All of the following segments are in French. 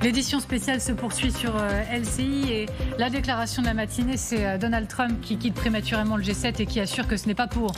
L'édition spéciale se poursuit sur LCI et la déclaration de la matinée, c'est Donald Trump qui quitte prématurément le G7 et qui assure que ce n'est pas pour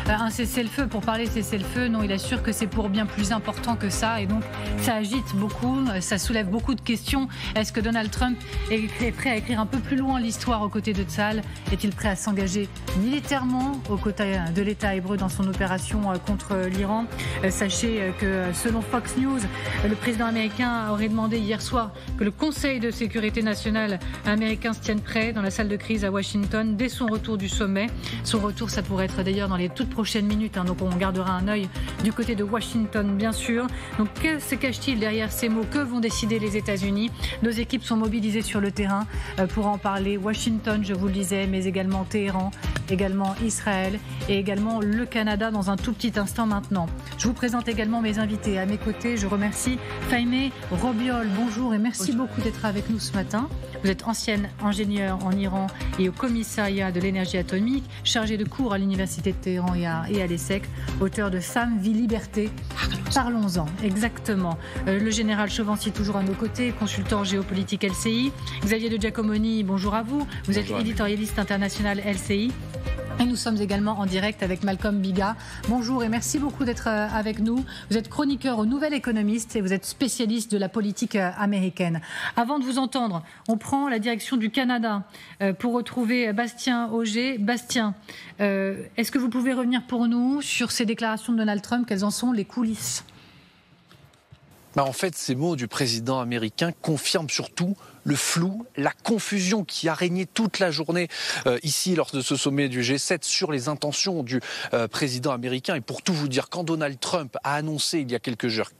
un cessez-le-feu, pour parler de cessez-le-feu. Non, il assure que c'est pour bien plus important que ça et donc ça agite beaucoup, ça soulève beaucoup de questions. Est-ce que Donald Trump est prêt à écrire un peu plus loin l'histoire aux côtés de Tsahal? Est-il prêt à s'engager militairement aux côtés de l'État hébreu dans son opération contre l'Iran? Sachez que selon Fox News, le président américain aurait demandé hier soir que le Conseil de sécurité nationale américain se tienne prêt dans la salle de crise à Washington dès son retour du sommet. Son retour, ça pourrait être d'ailleurs dans les toutes prochaines minutes, donc on gardera un œil du côté de Washington, bien sûr. Donc que se cache-t-il derrière ces mots? Que vont décider les États-Unis? Nos équipes sont mobilisées sur le terrain pour en parler. Washington, je vous le disais, mais également Téhéran, également Israël et également le Canada dans un tout petit instant maintenant. Je vous présente également mes invités. À mes côtés, je remercie Fahimeh Robiol. Bonjour et merci beaucoup d'être avec nous ce matin. Vous êtes ancienne ingénieure en Iran et au commissariat de l'énergie atomique, chargée de cours à l'université de Téhéran et à l'ESSEC, auteur de Femmes, Vie, Liberté. Parlons-en, exactement. Le général Chauvency, toujours à nos côtés, consultant géopolitique LCI. Xavier de Giacomoni, bonjour à vous. Vous êtes éditorialiste international LCI. Et nous sommes également en direct avec Malcolm Biga. Bonjour et merci beaucoup d'être avec nous. Vous êtes chroniqueur au Nouvel Économiste et vous êtes spécialiste de la politique américaine. Avant de vous entendre, on prend la direction du Canada pour retrouver Bastien Auger. Bastien, est-ce que vous pouvez revenir pour nous sur ces déclarations de Donald Trump? Quelles en sont les coulisses? En fait, ces mots du président américain confirment surtout le flou, la confusion qui a régné toute la journée ici lors de ce sommet du G7 sur les intentions du président américain. Et pour tout vous dire, quand Donald Trump a annoncé il y a quelques heures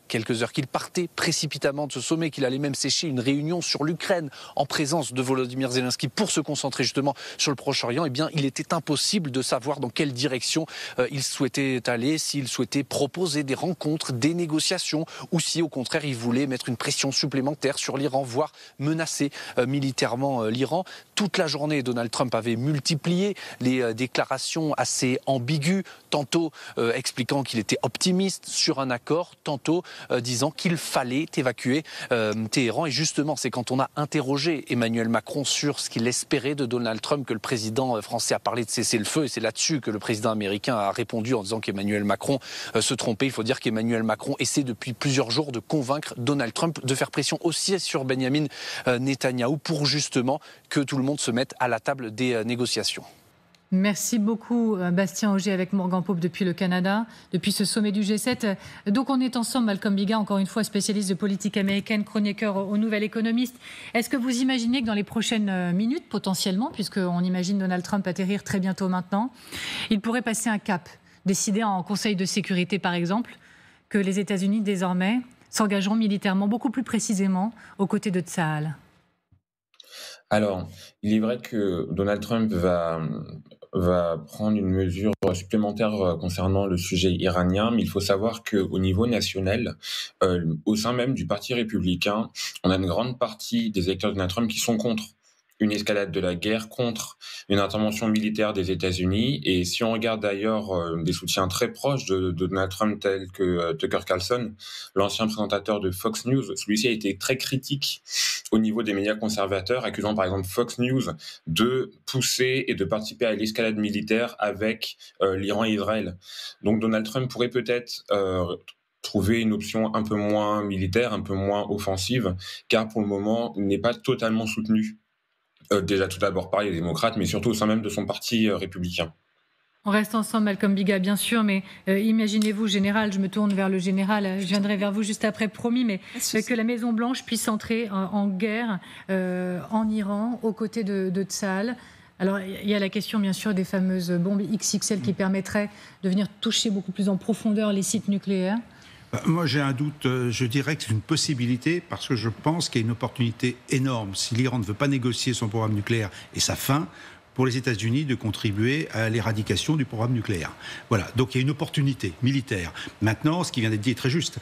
qu'il partait précipitamment de ce sommet, qu'il allait même sécher une réunion sur l'Ukraine en présence de Volodymyr Zelensky pour se concentrer justement sur le Proche-Orient, eh bien, il était impossible de savoir dans quelle direction il souhaitait aller, s'il souhaitait proposer des rencontres, des négociations, ou si au contraire il voulait mettre une pression supplémentaire sur l'Iran, voire menacer militairement l'Iran. Toute la journée, Donald Trump avait multiplié les déclarations assez ambiguës, tantôt expliquant qu'il était optimiste sur un accord, tantôt disant qu'il fallait évacuer Téhéran. Et justement, c'est quand on a interrogé Emmanuel Macron sur ce qu'il espérait de Donald Trump que le président français a parlé de cesser le feu. Et c'est là-dessus que le président américain a répondu en disant qu'Emmanuel Macron se trompait. Il faut dire qu'Emmanuel Macron essaie depuis plusieurs jours de convaincre Donald Trump de faire pression aussi sur Benjamin Netanyahou pour justement que tout le monde se mette à la table des négociations. Merci beaucoup Bastien Auger avec Morgan Pope depuis le Canada, depuis ce sommet du G7. Donc on est ensemble, Malcolm Biga, encore une fois spécialiste de politique américaine, chroniqueur au Nouvel Économiste. Est-ce que vous imaginez que dans les prochaines minutes, potentiellement, puisqu'on imagine Donald Trump atterrir très bientôt maintenant, il pourrait passer un cap, décider en Conseil de sécurité par exemple, que les États-Unis désormais s'engageront militairement beaucoup plus précisément aux côtés de Tsahal? Alors, il est vrai que Donald Trump va prendre une mesure supplémentaire concernant le sujet iranien, mais il faut savoir qu'au niveau national, au sein même du Parti républicain, on a une grande partie des électeurs de Donald Trump qui sont contre une escalade de la guerre, contre une intervention militaire des États-Unis. Et si on regarde d'ailleurs des soutiens très proches de Donald Trump tels que Tucker Carlson, l'ancien présentateur de Fox News, celui-ci a été très critique au niveau des médias conservateurs, accusant par exemple Fox News de pousser et de participer à l'escalade militaire avec l'Iran et Israël. Donc Donald Trump pourrait peut-être trouver une option un peu moins militaire, un peu moins offensive, car pour le moment, il n'est pas totalement soutenu. Déjà tout d'abord par les démocrates, mais surtout au sein même de son parti républicain. On reste ensemble, Malcolm Biga, bien sûr, mais imaginez-vous, général, je me tourne vers le général, je viendrai vers vous juste après, promis, mais que la Maison-Blanche puisse entrer en guerre en Iran, aux côtés de Tsahal. Alors, il y a la question, bien sûr, des fameuses bombes XXL qui permettraient de venir toucher beaucoup plus en profondeur les sites nucléaires. Moi, j'ai un doute. Je dirais que c'est une possibilité parce que je pense qu'il y a une opportunité énorme. Si l'Iran ne veut pas négocier son programme nucléaire et sa fin, pour les États-Unis de contribuer à l'éradication du programme nucléaire. Voilà, donc il y a une opportunité militaire. Maintenant, ce qui vient d'être dit est très juste.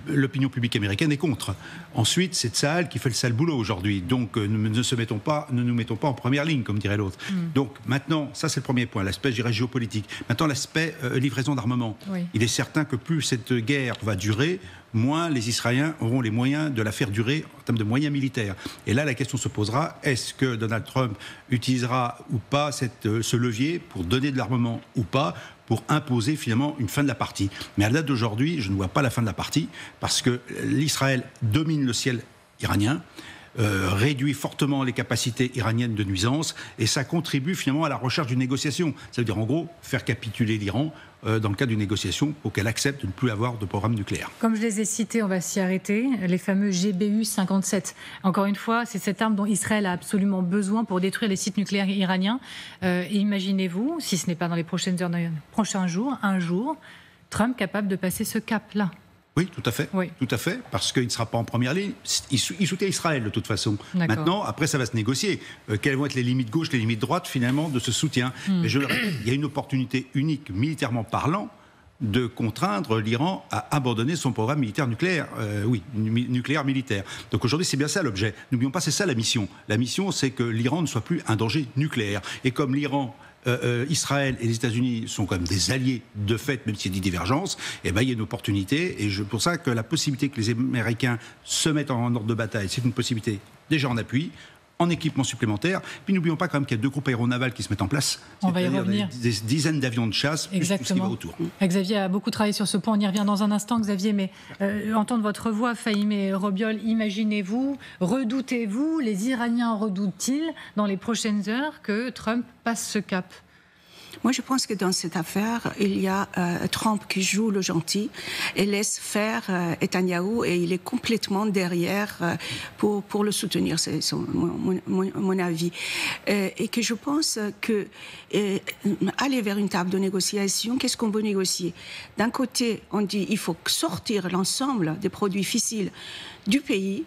L'opinion publique américaine est contre. Ensuite, c'est Tsahal qui fait le sale boulot aujourd'hui. Donc ne nous mettons pas en première ligne, comme dirait l'autre. Donc maintenant, ça c'est le premier point, l'aspect, je dirais, géopolitique. Maintenant, l'aspect livraison d'armement. Oui. Il est certain que plus cette guerre va durer, moins les Israéliens auront les moyens de la faire durer en termes de moyens militaires. Et là, la question se posera, est-ce que Donald Trump utilisera ou pas ce levier pour donner de l'armement ou pas, pour imposer finalement une fin de la partie. Mais à la date d'aujourd'hui, je ne vois pas la fin de la partie, parce que l'Israël domine le ciel iranien, réduit fortement les capacités iraniennes de nuisance, et ça contribue finalement à la recherche d'une négociation. Ça veut dire en gros faire capituler l'Iran dans le cadre d'une négociation pour qu'elle accepte de ne plus avoir de programme nucléaire. Comme je les ai cités, on va s'y arrêter, les fameux GBU-57. Encore une fois, c'est cette arme dont Israël a absolument besoin pour détruire les sites nucléaires iraniens. Imaginez-vous, si ce n'est pas dans les prochaines heures, dans les prochains jours, un jour, Trump capable de passer ce cap-là. Oui, tout à fait. Oui. Tout à fait, parce qu'il ne sera pas en première ligne. Il soutient Israël de toute façon. D'accord. Maintenant, après, ça va se négocier. Quelles vont être les limites gauches, les limites droites, finalement, de ce soutien. Mais je le répète, il y a une opportunité unique, militairement parlant, de contraindre l'Iran à abandonner son programme militaire nucléaire. Nucléaire militaire. Donc aujourd'hui, c'est bien ça l'objet. N'oublions pas, c'est ça la mission. La mission, c'est que l'Iran ne soit plus un danger nucléaire. Et comme l'Iran... Israël et les États-Unis sont quand même des alliés de fait, même s'il y a des divergences, il y a une opportunité. Et pour ça que la possibilité que les Américains se mettent en ordre de bataille, c'est une possibilité déjà en appui, en équipement supplémentaire. Puis n'oublions pas quand même qu'il y a 2 groupes aéronavals qui se mettent en place. On va y revenir. Des dizaines d'avions de chasse, plus tout ce qui va autour. Xavier a beaucoup travaillé sur ce point. On y revient dans un instant, Xavier. Mais entendre votre voix, Fahimé Robiol, imaginez-vous, redoutez-vous, les Iraniens redoutent-ils dans les prochaines heures que Trump passe ce cap ? Moi, je pense que dans cette affaire, il y a Trump qui joue le gentil et laisse faire Netanyahou, et il est complètement derrière pour le soutenir, c'est mon avis. Et que je pense que aller vers une table de négociation, qu'est-ce qu'on veut négocier ? D'un côté, on dit il faut sortir l'ensemble des produits fissiles du pays,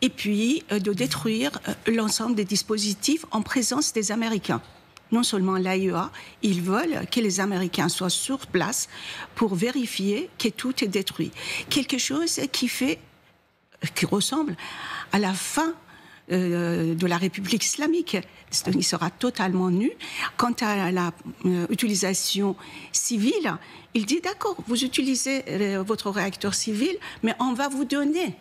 et puis de détruire l'ensemble des dispositifs en présence des Américains. Non seulement l'AIEA, ils veulent que les Américains soient sur place pour vérifier que tout est détruit. Quelque chose qui ressemble à la fin de la République islamique. Il sera totalement nu. Quant à l'utilisation civile, il dit d'accord, vous utilisez votre réacteur civil, mais on va vous donner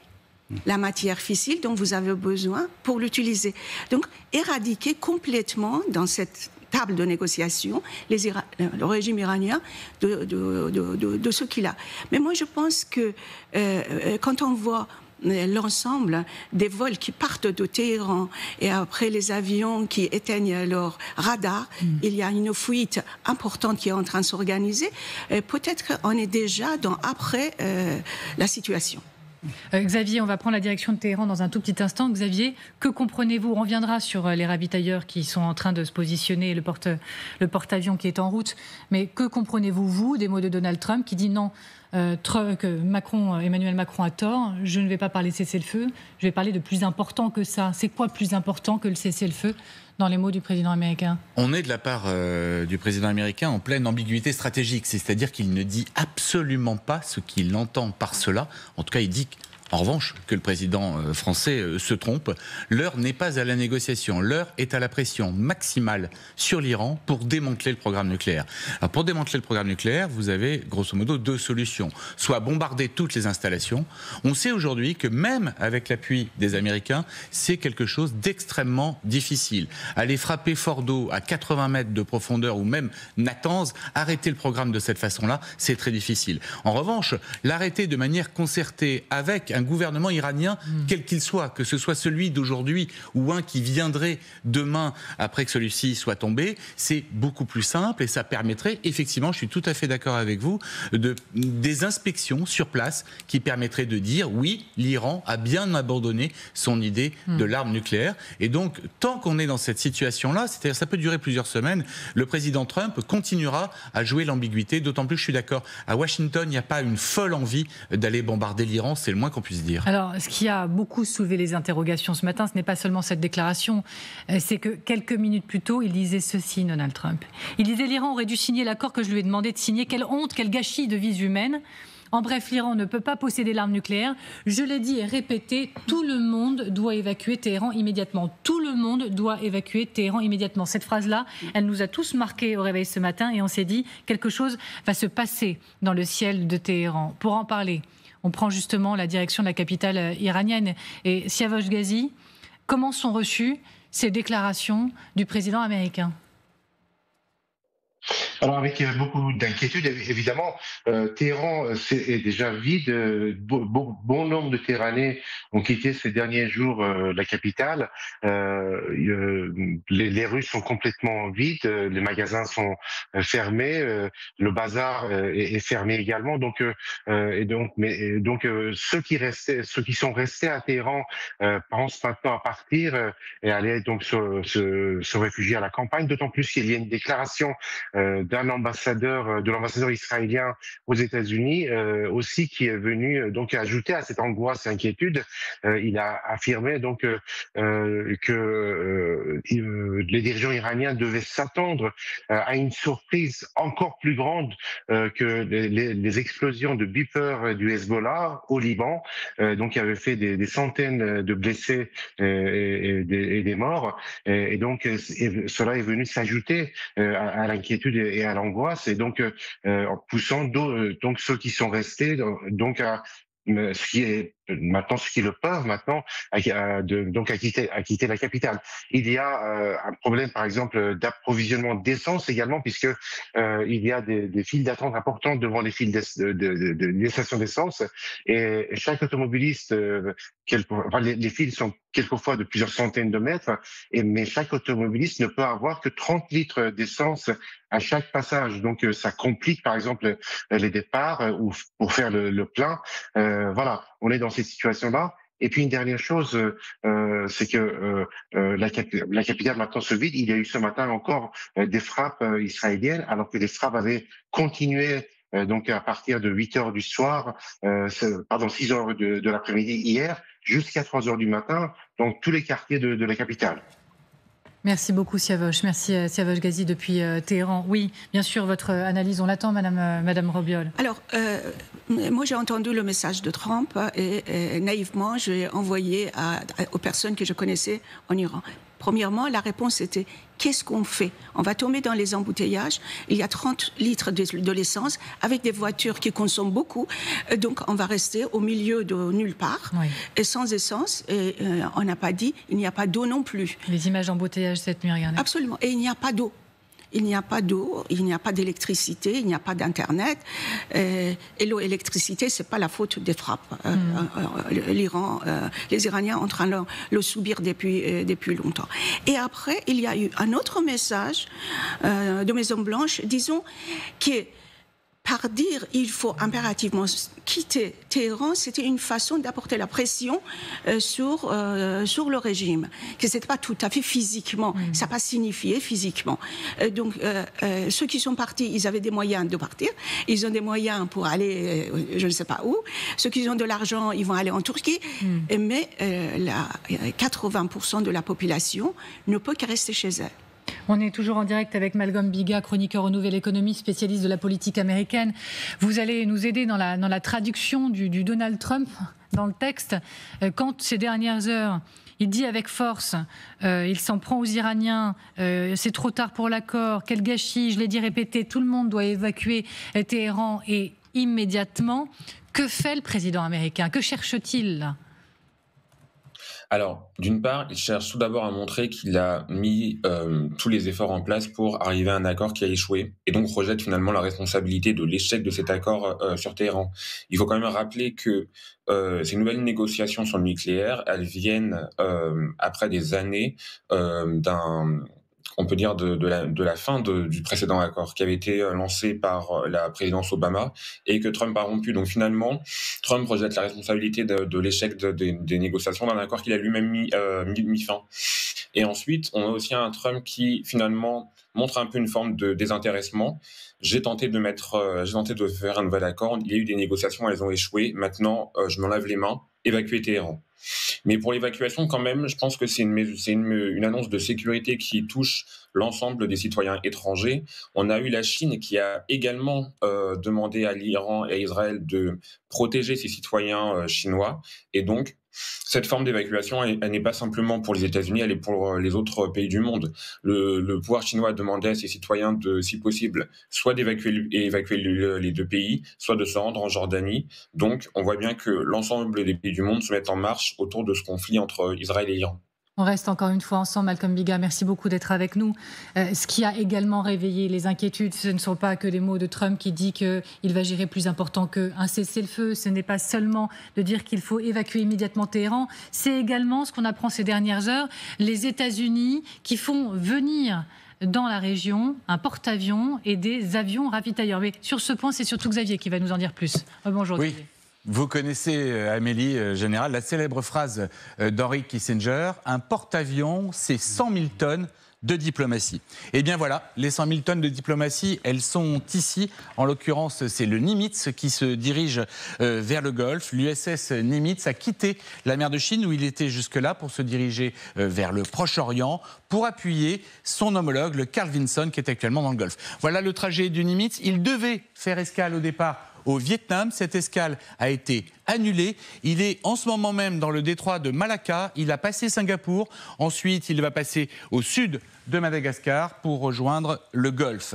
la matière fissile dont vous avez besoin pour l'utiliser. Donc, éradiquer complètement dans cette table de négociation le régime iranien de ce qu'il a. Mais moi, je pense que quand on voit l'ensemble des vols qui partent de Téhéran et après les avions qui éteignent leur radar, il y a une fuite importante qui est en train de s'organiser. Peut-être qu'on est déjà après la situation. Xavier, on va prendre la direction de Téhéran dans un tout petit instant. Xavier, que comprenez-vous ? On reviendra sur les ravitailleurs qui sont en train de se positionner, le porte-avions qui est en route. Mais que comprenez-vous, vous, des mots de Donald Trump qui dit non, que Emmanuel Macron a tort, je ne vais pas parler de cessez-le-feu, je vais parler de plus important que ça. C'est quoi plus important que le cessez-le-feu dans les mots du président américain ? On est de la part du président américain en pleine ambiguïté stratégique, c'est-à-dire qu'il ne dit absolument pas ce qu'il entend par cela. En tout cas, il dit en revanche que le président français se trompe. L'heure n'est pas à la négociation, l'heure est à la pression maximale sur l'Iran pour démanteler le programme nucléaire. Alors, pour démanteler le programme nucléaire, vous avez grosso modo 2 solutions. Soit bombarder toutes les installations. On sait aujourd'hui que même avec l'appui des Américains, c'est quelque chose d'extrêmement difficile. Aller frapper Fordo à 80 mètres de profondeur ou même Natanz, arrêter le programme de cette façon-là, c'est très difficile. En revanche, l'arrêter de manière concertée avec un gouvernement iranien, quel qu'il soit, que ce soit celui d'aujourd'hui ou un qui viendrait demain après que celui-ci soit tombé, c'est beaucoup plus simple et ça permettrait, effectivement, je suis tout à fait d'accord avec vous, des inspections sur place qui permettraient de dire oui, l'Iran a bien abandonné son idée de l'arme nucléaire. Et donc, tant qu'on est dans cette situation-là, c'est-à-dire ça peut durer plusieurs semaines, le président Trump continuera à jouer l'ambiguïté, d'autant plus que je suis d'accord, à Washington, il n'y a pas une folle envie d'aller bombarder l'Iran, c'est le moins qu'on puisse dire. Alors, ce qui a beaucoup soulevé les interrogations ce matin, ce n'est pas seulement cette déclaration, c'est que quelques minutes plus tôt, il disait ceci, Donald Trump. Il disait l'Iran aurait dû signer l'accord que je lui ai demandé de signer. Quelle honte, quel gâchis de vies humaines. En bref, l'Iran ne peut pas posséder l'arme nucléaire. Je l'ai dit et répété, tout le monde doit évacuer Téhéran immédiatement. Tout le monde doit évacuer Téhéran immédiatement. Cette phrase-là, elle nous a tous marqués au réveil ce matin et on s'est dit quelque chose va se passer dans le ciel de Téhéran. Pour en parler, on prend justement la direction de la capitale iranienne. Et Siavash Ghazi, comment sont reçues ces déclarations du président américain ? Alors avec beaucoup d'inquiétude, évidemment, Téhéran est déjà vide. Bon nombre de Téhéranais ont quitté ces derniers jours la capitale. Les rues sont complètement vides, les magasins sont fermés, le bazar est fermé également. Donc ceux qui sont restés à Téhéran pensent maintenant à partir et aller donc se réfugier à la campagne. D'autant plus qu'il y a une déclaration de l'ambassadeur israélien aux États-Unis aussi, qui est venu donc ajouter à cette angoisse et inquiétude. Il a affirmé donc que les dirigeants iraniens devaient s'attendre à une surprise encore plus grande que les explosions de beepers du Hezbollah au Liban, donc qui avait fait des centaines de blessés et des morts. Et donc cela est venu s'ajouter à l'inquiétude et à l'angoisse, et donc en poussant donc ceux qui sont restés donc à ce qu'ils le peuvent maintenant à quitter la capitale. Il y a un problème par exemple d'approvisionnement d'essence également, puisque il y a des files d'attente importantes devant les files des stations d'essence, et chaque automobiliste, les files sont quelquefois de plusieurs centaines de mètres, mais chaque automobiliste ne peut avoir que 30 litres d'essence à chaque passage. Donc ça complique par exemple les départs ou pour faire le plein. Voilà, on est dans cette situation-là. Et puis une dernière chose, c'est que la capitale maintenant se vide. Il y a eu ce matin encore des frappes israéliennes, alors que les frappes avaient continué donc à partir de 8 heures du soir, 6 heures de l'après-midi hier, jusqu'à 3 heures du matin, dans tous les quartiers de la capitale. Merci beaucoup Siavash. Merci Siavash Ghazi depuis Téhéran. Oui, bien sûr, votre analyse, on l'attend, Madame Robiol. Alors, moi j'ai entendu le message de Trump et naïvement j'ai envoyé aux personnes que je connaissais en Iran. Premièrement, la réponse était « qu'est-ce qu'on fait ? On va tomber dans les embouteillages, il y a 30 litres de l'essence avec des voitures qui consomment beaucoup, donc on va rester au milieu de nulle part, oui. Et sans essence, et on n'a pas dit, il n'y a pas d'eau non plus. » Les images d'embouteillage cette nuit, regardez. Absolument, et il n'y a pas d'eau. Il n'y a pas d'eau, il n'y a pas d'électricité, il n'y a pas d'Internet. Et l'électricité, c'est pas la faute des frappes. L'Iran, les Iraniens sont en train de le subir depuis longtemps. Et après, il y a eu un autre message de Maison-Blanche, disons, qui est par dire il faut impérativement quitter Téhéran, c'était une façon d'apporter la pression sur le régime, que c'était pas tout à fait physiquement, ça n'a pas signifié physiquement. Donc ceux qui sont partis, ils avaient des moyens de partir, ils ont des moyens pour aller je ne sais pas où, ceux qui ont de l'argent, ils vont aller en Turquie, mais 80% de la population ne peut que rester chez elle. On est toujours en direct avec Malcolm Biga, chroniqueur au Nouvelle Économie, spécialiste de la politique américaine. Vous allez nous aider dans la traduction du Donald Trump dans le texte. Quand ces dernières heures, il dit avec force, il s'en prend aux Iraniens, c'est trop tard pour l'accord, quel gâchis, je l'ai dit répété, tout le monde doit évacuer Téhéran et immédiatement. Que fait le président américain ? Que cherche-t-il là ? Alors, d'une part, il cherche tout d'abord à montrer qu'il a mis tous les efforts en place pour arriver à un accord qui a échoué, et donc rejette finalement la responsabilité de l'échec de cet accord sur Téhéran. Il faut quand même rappeler que ces nouvelles négociations sur le nucléaire, elles viennent après des années on peut dire de la fin du précédent accord qui avait été lancé par la présidence Obama et que Trump a rompu. Donc finalement, Trump rejette la responsabilité de l'échec des négociations d'un accord qu'il a lui-même mis fin. Et ensuite, on a aussi un Trump qui finalement montre un peu une forme de désintéressement. J'ai tenté de faire un nouvel accord. Il y a eu des négociations, elles ont échoué. Maintenant, je m'en lave les mains. Évacuer Téhéran. Mais pour l'évacuation, quand même, je pense que c'est une annonce de sécurité qui touche l'ensemble des citoyens étrangers. On a eu la Chine qui a également demandé à l'Iran et à Israël de protéger ses citoyens chinois. Et donc, Cette forme d'évacuation, elle n'est pas simplement pour les États-Unis, elle est pour les autres pays du monde. Le pouvoir chinois a demandé à ses citoyens de, si possible, soit d'évacuer les deux pays, soit de se rendre en Jordanie. Donc, on voit bien que l'ensemble des pays du monde se mettent en marche autour de ce conflit entre Israël et l'Iran. On reste encore une fois ensemble, Malcolm Biga. Merci beaucoup d'être avec nous. Ce qui a également réveillé les inquiétudes, ce ne sont pas que les mots de Trump qui dit qu'il va gérer plus important qu'un cessez-le-feu. Ce n'est pas seulement de dire qu'il faut évacuer immédiatement Téhéran. C'est également ce qu'on apprend ces dernières heures, les États-Unis qui font venir dans la région un porte-avions et des avions ravitailleurs. Mais sur ce point, c'est surtout Xavier qui va nous en dire plus. Bonjour Xavier. Oui. Vous connaissez, Amélie, Général, la célèbre phrase d'Henry Kissinger, un porte-avions, c'est 100 000 tonnes de diplomatie. Eh bien voilà, les 100 000 tonnes de diplomatie, elles sont ici. En l'occurrence, c'est le Nimitz qui se dirige vers le Golfe. L'USS Nimitz a quitté la mer de Chine où il était jusque-là pour se diriger vers le Proche-Orient pour appuyer son homologue, le Carl Vinson, qui est actuellement dans le Golfe. Voilà le trajet du Nimitz. Il devait faire escale au départ au Vietnam. Cette escale a été annulée. Il est en ce moment même dans le détroit de Malacca. Il a passé Singapour. Ensuite, il va passer au sud de Madagascar pour rejoindre le Golfe.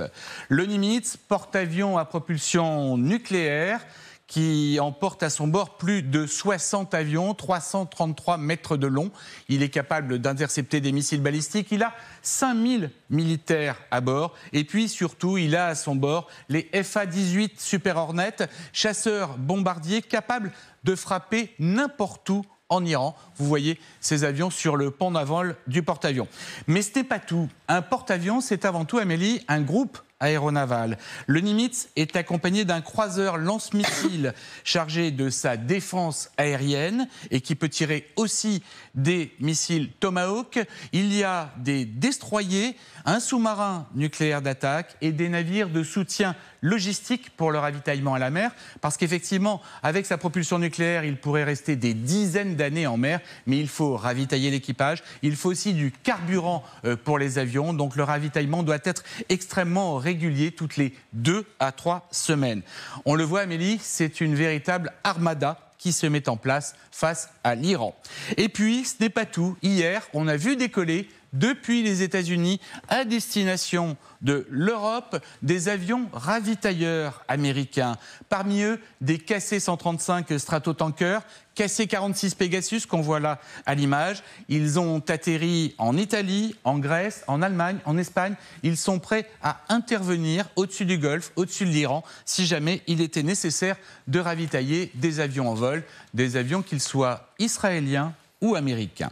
Le Nimitz, porte-avions à propulsion nucléaire, qui emporte à son bord plus de 60 avions, 333 mètres de long. Il est capable d'intercepter des missiles balistiques. Il a 5000 militaires à bord. Et puis surtout, il a à son bord les FA-18 Super Hornet, chasseurs bombardiers capables de frapper n'importe où en Iran. Vous voyez ces avions sur le pont naval du porte-avions. Mais ce n'est pas tout. Un porte-avions, c'est avant tout, Amélie, un groupe aéronaval. Le Nimitz est accompagné d'un croiseur lance-missiles chargé de sa défense aérienne et qui peut tirer aussi des missiles Tomahawk. Il y a des destroyers, un sous-marin nucléaire d'attaque et des navires de soutien logistique pour le ravitaillement à la mer. Parce qu'effectivement, avec sa propulsion nucléaire, il pourrait rester des dizaines d'années en mer, mais il faut ravitailler l'équipage. Il faut aussi du carburant pour les avions. Donc le ravitaillement doit être extrêmement régulier, toutes les 2 à 3 semaines. On le voit, Amélie, c'est une véritable armada qui se met en place face à l'Iran. Et puis, ce n'est pas tout. Hier, on a vu décoller depuis les États-Unis à destination de l'Europe des avions ravitailleurs américains. Parmi eux, des KC-135 Stratotanker, KC-46 Pegasus qu'on voit là à l'image. Ils ont atterri en Italie, en Grèce, en Allemagne, en Espagne. Ils sont prêts à intervenir au-dessus du Golfe, au-dessus de l'Iran, si jamais il était nécessaire de ravitailler des avions en vol, des avions qu'ils soient israéliens ou américains.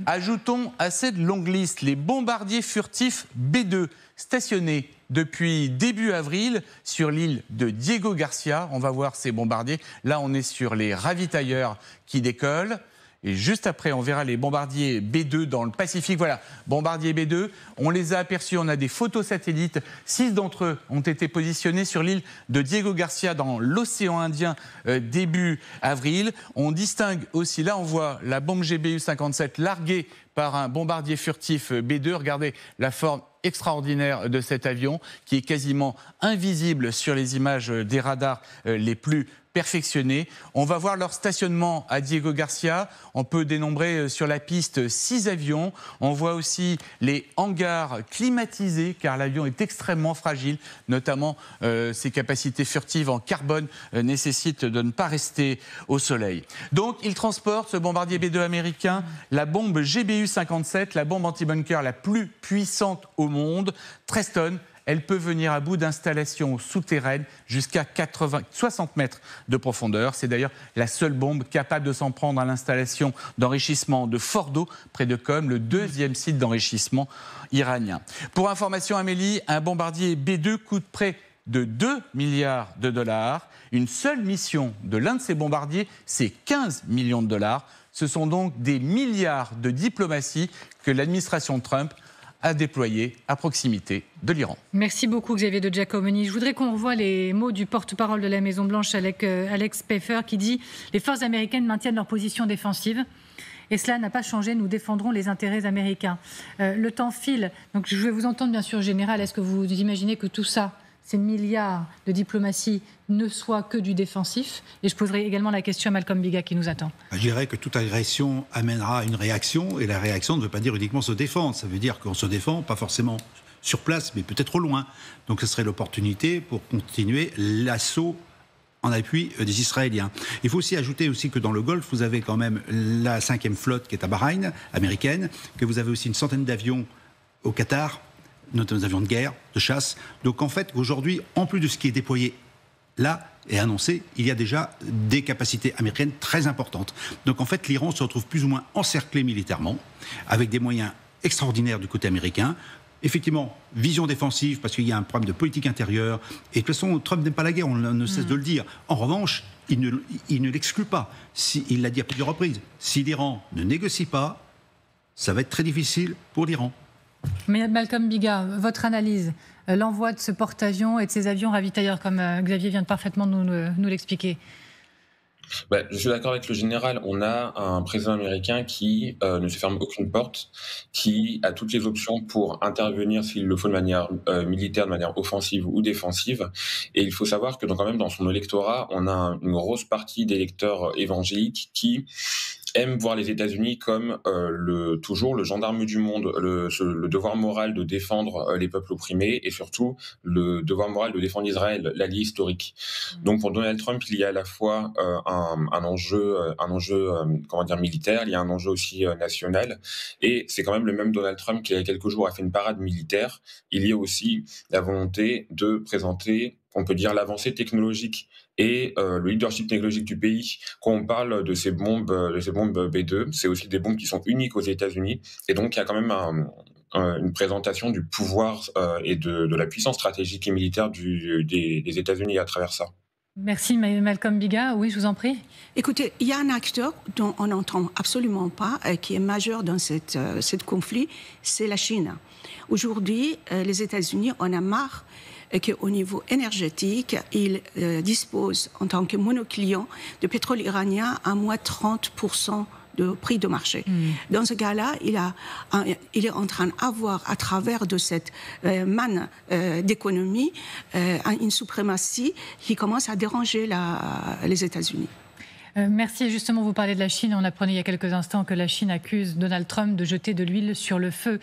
Ajoutons à cette longue liste les bombardiers furtifs B-2 stationnés depuis début avril sur l'île de Diego Garcia. On va voir ces bombardiers. Là, on est sur les ravitailleurs qui décollent. Et juste après, on verra les bombardiers B-2 dans le Pacifique. Voilà, bombardiers B-2, on les a aperçus, on a des photos satellites. 6 d'entre eux ont été positionnés sur l'île de Diego Garcia dans l'océan Indien début avril. On distingue aussi, là on voit la bombe GBU-57 larguée par un bombardier furtif B-2. Regardez la forme extraordinaire de cet avion qui est quasiment invisible sur les images des radars les plus perfectionnés. On va voir leur stationnement à Diego Garcia. On peut dénombrer sur la piste 6 avions. On voit aussi les hangars climatisés car l'avion est extrêmement fragile, notamment ses capacités furtives en carbone nécessitent de ne pas rester au soleil. Donc il transporte, ce bombardier B-2 américain, la bombe GBU-57, la bombe anti-bunker la plus puissante au monde, 13 tonnes. Elle peut venir à bout d'installations souterraines jusqu'à 60 mètres de profondeur. C'est d'ailleurs la seule bombe capable de s'en prendre à l'installation d'enrichissement de Fordo, près de Qom, le deuxième site d'enrichissement iranien. Pour information, Amélie, un bombardier B-2 coûte près de 2 milliards de dollars. Une seule mission de l'un de ces bombardiers, c'est 15 millions de dollars. Ce sont donc des milliards de diplomatie que l'administration Trump à déployer à proximité de l'Iran. Merci beaucoup Xavier de Giacomini. Je voudrais qu'on revoie les mots du porte-parole de la Maison-Blanche, Alex Pfeffer, qui dit « Les forces américaines maintiennent leur position défensive et cela n'a pas changé, nous défendrons les intérêts américains. » Le temps file, donc je vais vous entendre bien sûr, Général. Est-ce que vous imaginez que tout ça, ces milliards de diplomatie ne soient que du défensif? Et je poserai également la question à Malcolm Biga qui nous attend. Je dirais que toute agression amènera à une réaction, et la réaction ne veut pas dire uniquement se défendre. Ça veut dire qu'on se défend, pas forcément sur place, mais peut-être au loin. Donc ce serait l'opportunité pour continuer l'assaut en appui des Israéliens. Il faut aussi ajouter aussi que dans le Golfe, vous avez quand même la 5e flotte qui est à Bahreïn, américaine, que vous avez aussi une centaine d'avions au Qatar, notamment des avions de guerre, de chasse. Donc en fait, aujourd'hui, en plus de ce qui est déployé là et annoncé, il y a déjà des capacités américaines très importantes. Donc en fait, l'Iran se retrouve plus ou moins encerclé militairement, avec des moyens extraordinaires du côté américain. Effectivement, vision défensive, parce qu'il y a un problème de politique intérieure. Et de toute façon, Trump n'aime pas la guerre, on ne cesse de le dire. En revanche, il ne l'exclut pas. Il l'a dit à plusieurs reprises. Si l'Iran ne négocie pas, ça va être très difficile pour l'Iran. Mais Malcolm Biga, votre analyse, l'envoi de ce porte-avions et de ces avions ravitailleurs, comme Xavier vient de parfaitement nous l'expliquer. Je suis d'accord avec le général. On a un président américain qui ne se ferme aucune porte, qui a toutes les options pour intervenir s'il le faut de manière militaire, de manière offensive ou défensive. Et il faut savoir que quand même dans son électorat, on a une grosse partie d'électeurs évangéliques qui aiment voir les États-Unis comme toujours le gendarme du monde, le devoir moral de défendre les peuples opprimés et surtout le devoir moral de défendre Israël, l'allié historique. Donc pour Donald Trump, il y a à la fois un enjeu militaire, il y a un enjeu aussi national, et c'est quand même le même Donald Trump qui il y a quelques jours a fait une parade militaire. Il y a aussi la volonté de présenter, on peut dire, l'avancée technologique et le leadership technologique du pays. Quand on parle de ces bombes B2, c'est aussi des bombes qui sont uniques aux États-Unis, et donc il y a quand même une présentation du pouvoir et de la puissance stratégique et militaire des États-Unis à travers ça. Merci Malcolm Biga. Oui, je vous en prie. Écoutez, il y a un acteur dont on n'entend absolument pas, qui est majeur dans ce conflit, c'est la Chine. Aujourd'hui, les États-Unis en ont marre qu'au niveau énergétique, ils disposent en tant que monoclient de pétrole iranien à moins 30% de prix de marché. Dans ce cas-là, il est en train d'avoir, à travers de cette manne d'économie, une suprématie qui commence à déranger les États-Unis. Merci. Justement, vous parlez de la Chine. On apprenait il y a quelques instants que la Chine accuse Donald Trump de jeter de l'huile sur le feu.